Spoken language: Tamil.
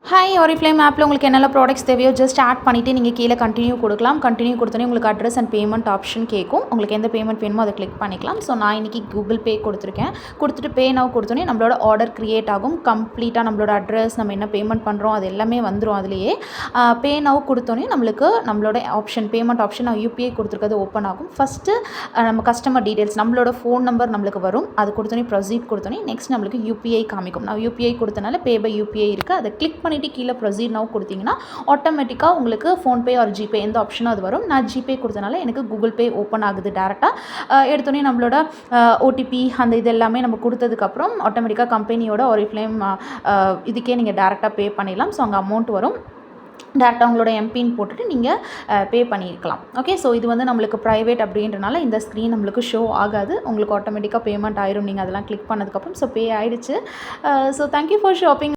ஹாய் Oriflame ஆப்பில் உங்களுக்கு என்னெல்லாம் ப்ராடக்ட்ஸ் தேவையோ ஜஸ்ட் ஆட் பண்ணிவிட்டு நீங்கள் கீழே கண்டினியூ கொடுக்கலாம். கண்டினியூ கொடுத்தோன்னே உங்களுக்கு அட்ரஸ் அண்ட் பேமெண்ட் ஆப்ஷன் கேட்கும். உங்களுக்கு எந்த பேமெண்ட் வேணுமோ அதை கிளிக் பண்ணிக்கலாம். ஸோ நான் இன்றைக்கி கூகுள் பே கொடுத்துருக்கேன். கொடுத்துட்டு பே நவ் கொடுத்தோன்னே நம்மளோட ஆர்டர் க்ரியேட் ஆகும். கம்ப்ளீட்டாக நம்மளோட அட்ரஸ், நம்ம என்ன பேமெண்ட் பண்ணுறோம் அது எல்லாமே வந்துடும். அதுலேயே பே நவ் கொடுத்தோன்னே நம்மளோட ஆப்ஷன் பேமெண்ட் ஆப்ஷன் நான் யூபிஐ கொடுத்துருக்கிறது ஓப்பன் ஆகும். ஃபஸ்ட்டு நம்ம கஸ்டமர் டீட்டெயில்ஸ், நம்மளோட ஃபோன் நம்பர் நம்மளுக்கு வரும். அது கொடுத்தோன்னே ப்ரொசீட் கொடுத்தோன்னே நெக்ஸ்ட் நம்மளுக்கு யூபிஐ காமிக்கும். நான் யூபிஐ கொடுத்தனால பே பை யூபிஐ இருக்குது. அதை கிளிக் பண்ணிவிட்டு கீழே ப்ரொசீட் நவ் கொடுத்தீங்கன்னா ஆட்டோமேட்டிக்காக உங்களுக்கு ஃபோன்பே ஆர் ஜிபே எந்த ஆப்ஷனும் அது வரும். நான் ஜிபே கொடுத்தனால எனக்கு கூகுள் பே ஓப்பன் ஆகுது டேரெக்டாக. எடுத்தோடனே நம்மளோட ஓடிபி அந்த இது எல்லாமே நம்ம கொடுத்ததுக்கப்புறம் ஆட்டோமேட்டிக்காக கம்பெனியோட Oriflame இதுக்கே நீங்கள் டேரெக்டாக பே பண்ணிடலாம். ஸோ அங்கே அமௌண்ட் வரும். டேரெக்டாக உங்களோட எம்பின் போட்டுட்டு நீங்கள் பே பண்ணியிருக்கலாம். ஓகே, ஸோ இது வந்து நம்மளுக்கு ப்ரைவேட் அப்படின்றனால இந்த ஸ்க்ரீன் நம்மளுக்கு ஷோ ஆகாது. உங்களுக்கு ஆட்டோமேட்டிக்காக பேமெண்ட் ஆயிரும் நீங்கள் அதெல்லாம் கிளிக் பண்ணதுக்கப்புறம். ஸோ பே ஆகிடுச்சு. So thank you for shopping.